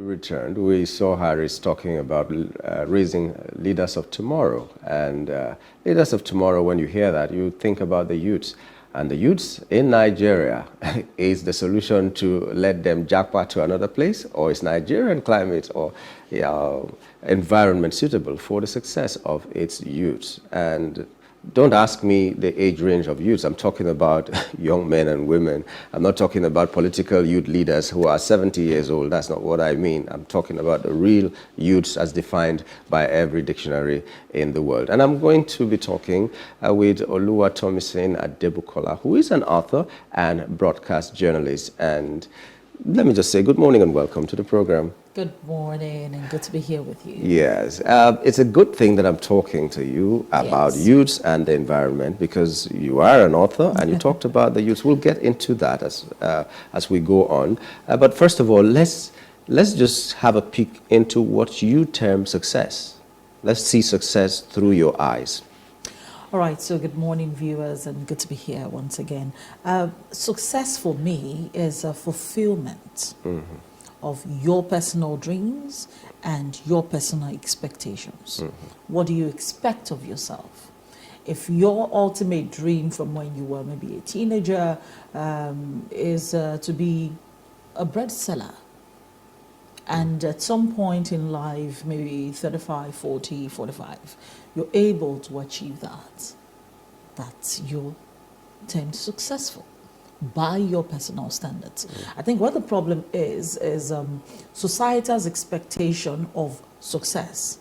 returned, we saw Harris talking about raising leaders of tomorrow. And leaders of tomorrow, when you hear that, you think about the youths. And the youths in Nigeria, is the solution to let them jackpot to another place? Or is Nigerian climate or environment suitable for the success of its youths? And don't ask me the age range of youths. I'm talking about young men and women. I'm not talking about political youth leaders who are 70 years old. That's not what I mean. I'm talking about the real youths as defined by every dictionary in the world. And I'm going to be talking with Tomisin Speaks, who is an author and broadcast journalist. And let me just say good morning and welcome to the program. Good morning, and good to be here with you. Yes, it's a good thing that I'm talking to you about youths and the environment, because you are an author and you talked about the youths. We'll get into that as we go on. But first of all, let's just have a peek into what you term success. Let's see success through your eyes. All right, so good morning, viewers, and good to be here once again. Success for me is a fulfillment of your personal dreams and your personal expectations. What do you expect of yourself? If your ultimate dream from when you were maybe a teenager is to be a bread seller, and at some point in life, maybe 35, 40, 45, you're able to achieve that, that's your term successful by your personal standards. I think what the problem is society's expectation of success,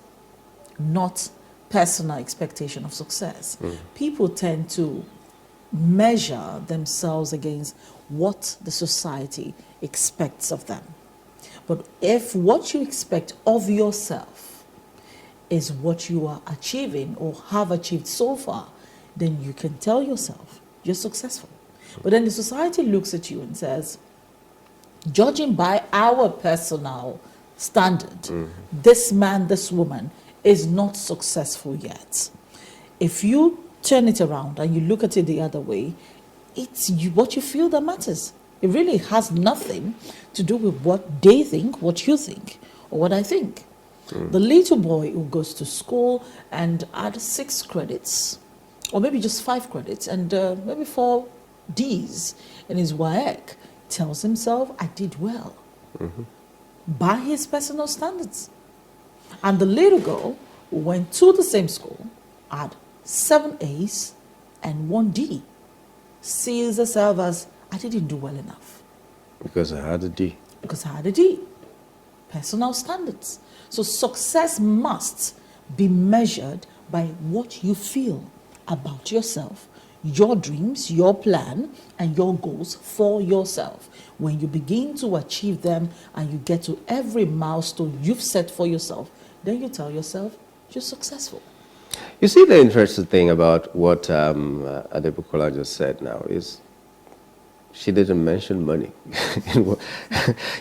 not personal expectation of success. People tend to measure themselves against what the society expects of them. But if what you expect of yourself is what you are achieving or have achieved so far, then you can tell yourself you're successful. But then the society looks at you and says, judging by our personal standard, this man, this woman is not successful yet. If you turn it around and you look at it the other way, it's what you feel that matters. It really has nothing to do with what they think, what you think, or what I think. The little boy who goes to school and adds 6 credits, or maybe just 5 credits, and maybe 4 D's in his WAEC, tells himself, I did well, by his personal standards. And the little girl who went to the same school, had 7 A's and 1 D, sees herself as, I didn't do well enough. Because I had a D. Because I had a D. Personal standards. So success must be measured by what you feel about yourself, your dreams, your plan, and your goals for yourself. When you begin to achieve them and you get to every milestone you've set for yourself, then you tell yourself you're successful. You see, the interesting thing about what Adebukola just said now is she didn't mention money. You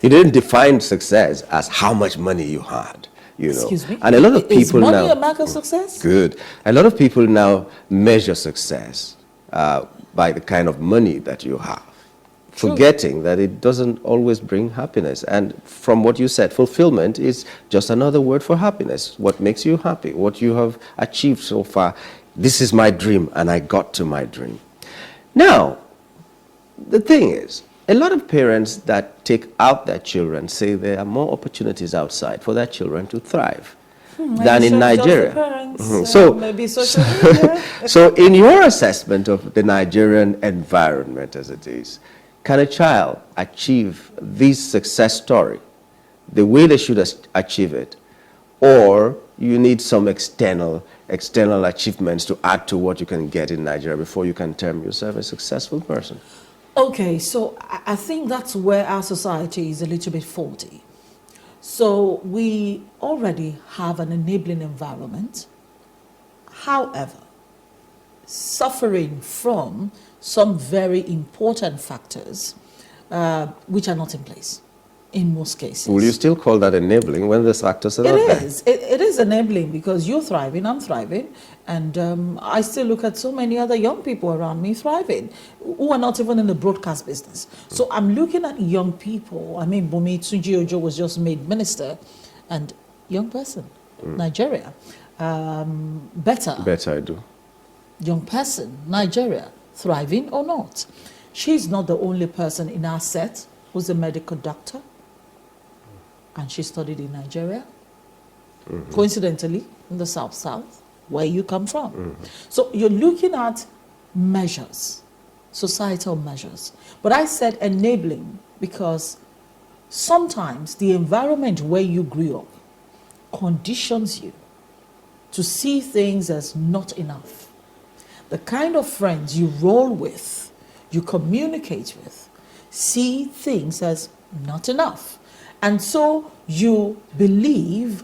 didn't define success as how much money you had. You know. Excuse me? And a lot of people is money now, a mark of success? Good. A lot of people now measure success by the kind of money that you have, forgetting that it doesn't always bring happiness. And from what you said, fulfillment is just another word for happiness. What makes you happy, what you have achieved so far. This is my dream, and I got to my dream. Now, the thing is, a lot of parents that take out their children say there are more opportunities outside for their children to thrive than in Nigeria. Maybe social media. So in your assessment of the Nigerian environment as it is, can a child achieve this success story the way they should achieve it, or you need some external achievements to add to what you can get in Nigeria before you can term yourself a successful person? Okay, so I think that's where our society is a little bit faulty. So we already have an enabling environment. However, suffering from some very important factors which are not in place in most cases. Will you still call that enabling when these factors are not there? It is enabling because you're thriving, I'm thriving, and I still look at so many other young people around me thriving who are not even in the broadcast business. So I'm looking at young people. I mean, Bumi Tunji Ojo was just made minister, and young person, Nigeria. Better I do. Young person, Nigeria, thriving or not. She's not the only person in our set who's a medical doctor. And she studied in Nigeria, coincidentally, in the South, where you come from. So you're looking at measures, societal measures. But I said enabling because sometimes the environment where you grew up conditions you to see things as not enough. The kind of friends you roll with, you communicate with, see things as not enough. And so you believe,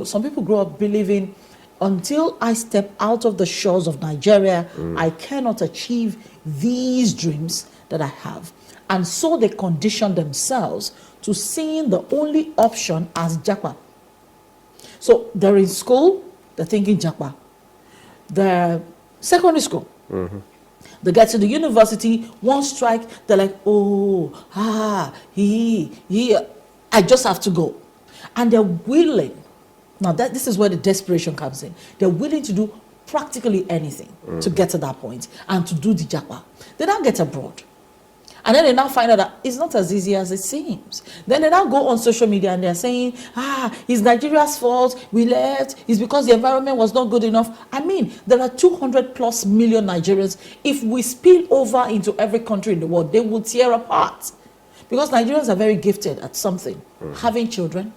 some people grow up believing until I step out of the shores of Nigeria, I cannot achieve these dreams that I have. And so they condition themselves to seeing the only option as Japa. So they're in school, they're thinking Japa. They're secondary school. They get to the university, one strike, they're like, I just have to go. And they're willing, now this is where the desperation comes in. They're willing to do practically anything to get to that point and to do the japa. They now get abroad. And then they now find out that it's not as easy as it seems. Then they now go on social media and they're saying, it's Nigeria's fault, we left, it's because the environment was not good enough. I mean, there are 200 plus million Nigerians. If we spill over into every country in the world, they will tear apart. Because Nigerians are very gifted at something, having children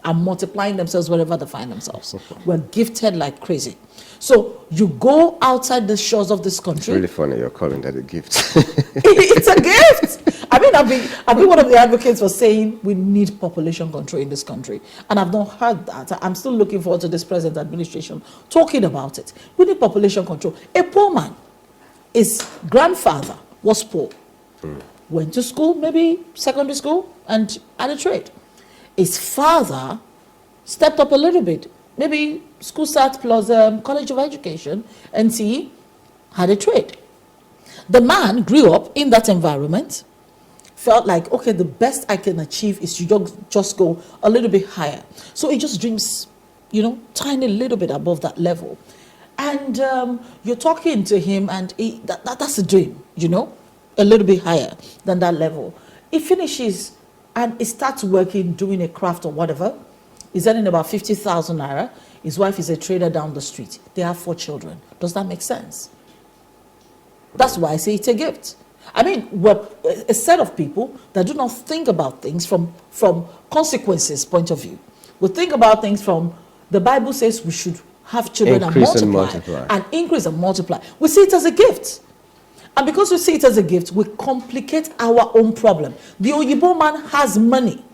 and multiplying themselves wherever they find themselves. We're gifted like crazy. So you go outside the shores of this country. It's really funny you're calling that a gift. It's a gift. I mean, I've been one of the advocates for saying we need population control in this country. And I've not heard that. I'm still looking forward to this present administration talking about it. We need population control. A poor man, his grandfather was poor. Went to school, maybe secondary school, and had a trade. His father stepped up a little bit, maybe school start plus College of Education, and he had a trade. The man grew up in that environment, felt like, okay, the best I can achieve is to just go a little bit higher. So he just dreams, tiny little bit above that level. And you're talking to him, and that's a dream, a little bit higher than that level. He finishes and he starts working, doing a craft or whatever. He's earning about 50,000 naira. His wife is a trader down the street. They have 4 children. Does that make sense? That's why I say it's a gift. I mean, we're a set of people that do not think about things from consequences point of view. We think about things from, the Bible says we should have children and multiply. And increase and multiply. We see it as a gift. And because we see it as a gift, we complicate our own problem. The Oyibo man has money.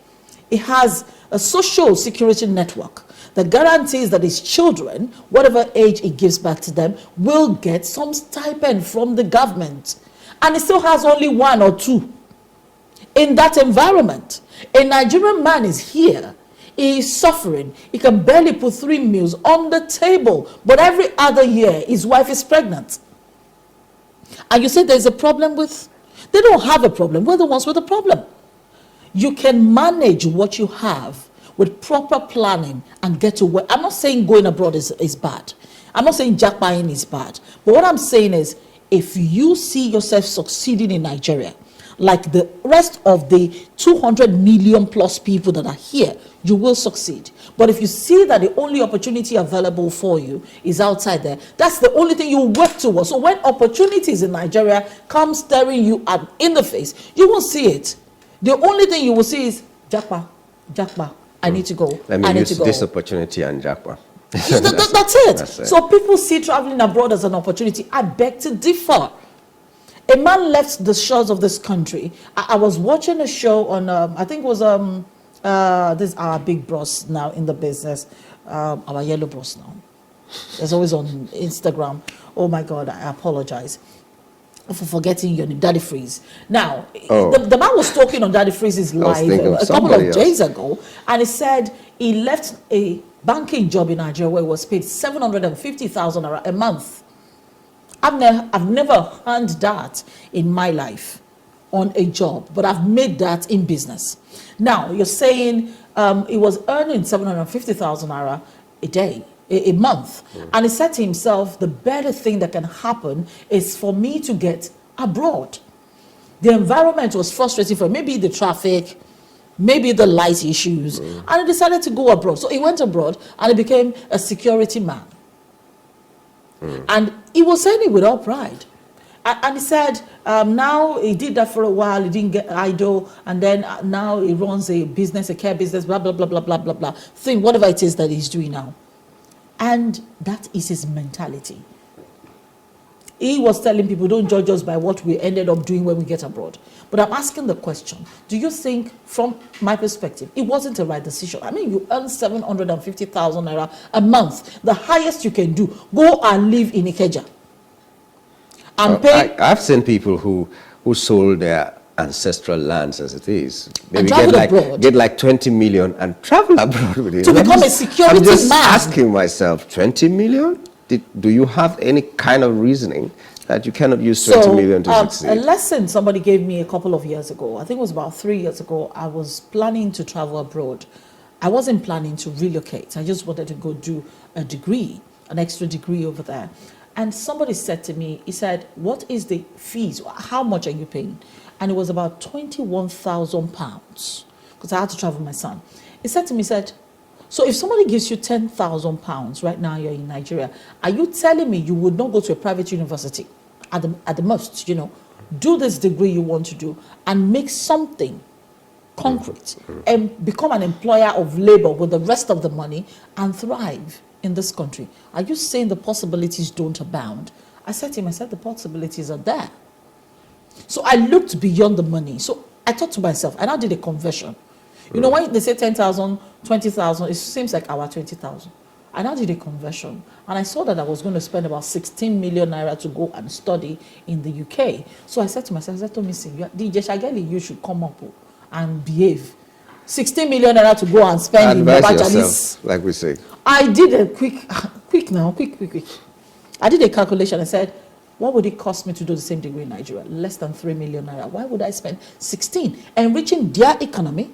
He has a social security network that guarantees that his children, whatever age he gives back to them, will get some stipend from the government. And he still has only 1 or 2 in that environment. A Nigerian man is here. He is suffering. He can barely put 3 meals on the table. But every other year, his wife is pregnant. And you say there's a problem with... They don't have a problem. We're the ones with the problem. You can manage what you have with proper planning and get to work. I'm not saying going abroad is bad. I'm not saying jackpotting is bad. But what I'm saying is, if you see yourself succeeding in Nigeria, like the rest of the 200 million plus people that are here, you will succeed. But if you see that the only opportunity available for you is outside there, that's the only thing you work towards. So when opportunities in Nigeria come staring you in the face, you won't see it. The only thing you will see is Jakpa, I need to go. Let me use this opportunity and Jakpa. That's it. That's it. So people see traveling abroad as an opportunity. I beg to differ. A man left the shores of this country. I was watching a show on, I think it was this our big bros now in the business, our yellow bros now. It's always on Instagram. Oh my God, I apologize. for forgetting your name, Daddy Freeze. Now, Oh. the man was talking on Daddy Freeze's live a couple of days ago, and he said he left a banking job in Nigeria where he was paid 750,000 a month. I've never earned that in my life on a job, but I've made that in business. Now, you're saying he was earning 750,000 naira a day, a month. And he said to himself, the better thing that can happen is for me to get abroad. The environment was frustrating for him. Maybe the traffic, maybe the light issues. And he decided to go abroad. So he went abroad and he became a security man. And he was saying it without pride. And he said, now he did that for a while, he didn't get idle, and then now he runs a business, a care business, blah, blah, blah, blah, blah, blah, blah, thing, whatever it is that he's doing now. And that is his mentality. He was telling people, don't judge us by what we ended up doing when we get abroad. But I'm asking the question, do you think, from my perspective, it wasn't the right decision? I mean, you earn 750,000 naira a month. The highest you can do, go and live in Ikeja. And pay. I've seen people who sold their ancestral lands as it is. Maybe get like 20 million and travel abroad with it. To become a security man. I'm just asking myself, 20 million? Do you have any kind of reasoning that you cannot use 20 million to succeed? A lesson somebody gave me a couple of years ago, I think it was about 3 years ago, I was planning to travel abroad. I wasn't planning to relocate. I just wanted to go do a degree, an extra degree over there. And somebody said to me, he said, what is the fees? How much are you paying? And it was about 21,000 pounds because I had to travel with my son. He said to me, so if somebody gives you 10,000 pounds right now, you're in Nigeria, are you telling me you would not go to a private university at the most, do this degree you want to do and make something concrete and become an employer of labor with the rest of the money and thrive in this country? Are you saying the possibilities don't abound? I said to him, the possibilities are there. So I looked beyond the money. So I thought to myself, and I did a conversion. You know, when they say 10,000, 20,000, it seems like our 20,000. I now did a conversion, and I saw that I was going to spend about 16 million naira to go and study in the UK. So I said to myself, Tomisin, DJ Shageli, you should come up and behave. 16 million naira to go and spend Advise in yourself, like we say. I did a quick. I did a calculation. I said, what would it cost me to do the same degree in Nigeria? Less than 3 million naira. Why would I spend 16? Enriching their economy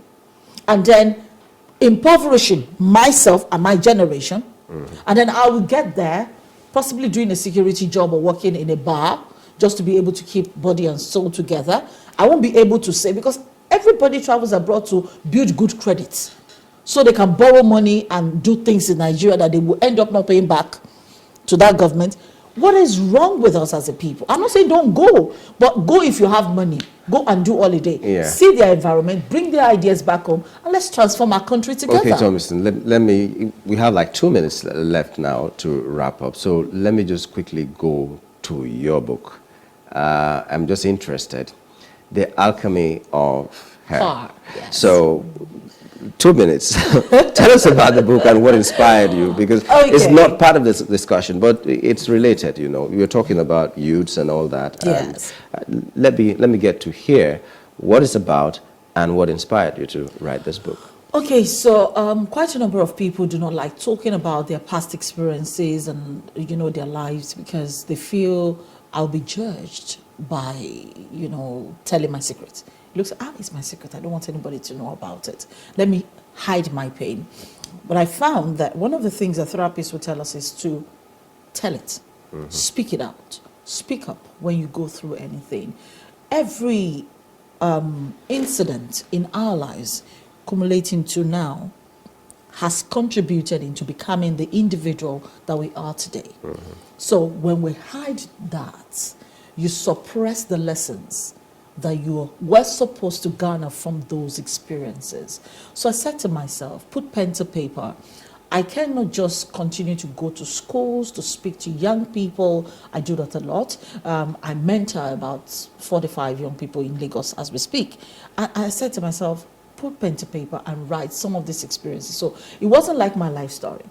and then impoverishing myself and my generation. And then I will get there, possibly doing a security job or working in a bar just to be able to keep body and soul together. I won't be able to say, because everybody travels abroad to build good credit so they can borrow money and do things in Nigeria that they will end up not paying back to that government. What is wrong with us as a people? I'm not saying don't go, but go if you have money. Go and do holiday. Yeah. See their environment, bring their ideas back home, and let's transform our country together. Okay, Tomisin, we have like 2 minutes left now to wrap up. So let me just quickly go to your book. I'm just interested. The Alchemy of Hair. Yes. So 2 minutes. Tell us about the book and what inspired you, because it's not part of this discussion, but it's related. You were talking about youths and all that. Yes. And let me get to hear what it's about and what inspired you to write this book. Okay, so quite a number of people do not like talking about their past experiences and their lives because they feel I'll be judged by telling my secrets. It looks, it's my secret. I don't want anybody to know about it. Let me hide my pain. But I found that one of the things a therapist would tell us is to tell it, speak it out, speak up when you go through anything. Every incident in our lives, accumulating to now, has contributed into becoming the individual that we are today. So when we hide that, you suppress the lessons that you were supposed to garner from those experiences. So I said to myself, put pen to paper. I cannot just continue to go to schools to speak to young people. I do that a lot. I mentor about 45 young people in Lagos as we speak. And I said to myself, put pen to paper and write some of these experiences. So it wasn't like my life story.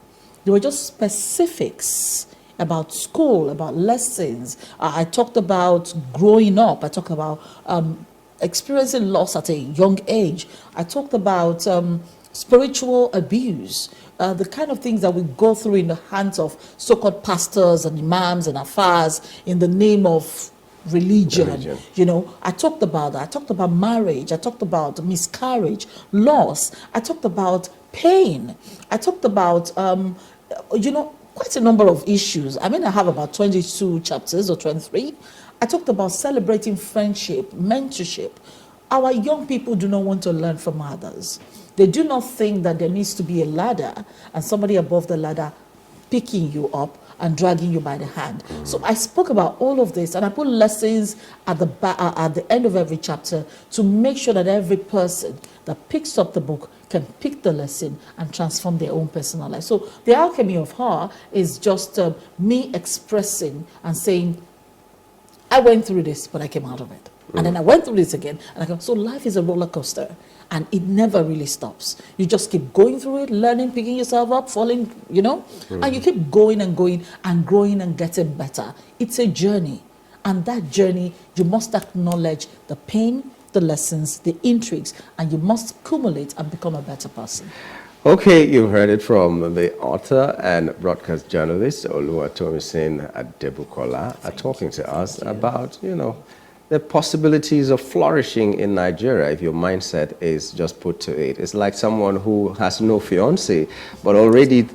There were just specifics about school, about lessons. I talked about growing up. I talked about experiencing loss at a young age. I talked about spiritual abuse, the kind of things that we go through in the hands of so-called pastors and imams and afars in the name of religion. You know, I talked about that. I talked about marriage. I talked about miscarriage, loss. I talked about pain. I talked about, you know, quite a number of issues. I mean, I have about 22 chapters or 23. I talked about celebrating friendship, mentorship. Our young people do not want to learn from others. They do not think that there needs to be a ladder and somebody above the ladder picking you up and dragging you by the hand. So I spoke about all of this, and I put lessons at the end of every chapter to make sure that every person that picks up the book can pick the lesson and transform their own personal life. So the alchemy of her is just me expressing and saying, I went through this, but I came out of it. And then I went through this again, and I go, so life is a roller coaster, and it never really stops. You just keep going through it, learning, picking yourself up, falling, you know, and you keep going and going and growing and getting better. It's a journey, and that journey, you must acknowledge the pain, the lessons, the intrigues, and you must accumulate and become a better person. Okay, you heard it from the author and broadcast journalist Tomisin Speaks talking to us about, you know, the possibilities of flourishing in Nigeria if your mindset is just put to it. It's like someone who has no fiancé but already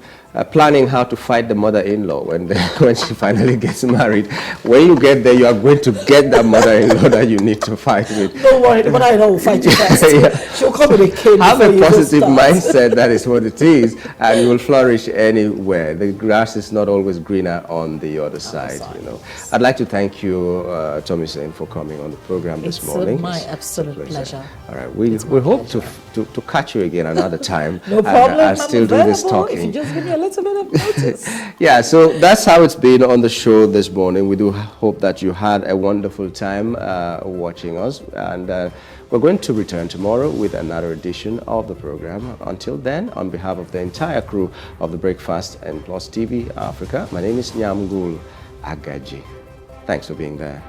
planning how to fight the mother-in-law when she finally gets married. When you get there, you are going to get that mother-in-law that you need to fight with. Don't worry, the mother-in-law will fight you first. Yeah. She'll come with a cane. Have a positive mindset, that is what it is, and you will flourish anywhere. The grass is not always greener on the other side, you know. I'd like to thank you, Tomisin, for coming on the program this morning. It's my absolute pleasure. All right, we hope to catch you again another time. No problem. I'll still do this talking. If you just give me a little bit of notice. Yeah, so that's how it's been on the show this morning. We do hope that you had a wonderful time watching us, and we're going to return tomorrow with another edition of the program. Until then, on behalf of the entire crew of the Breakfast and Plus TV Africa, my name is Nyamgul Agaji. Thanks for being there.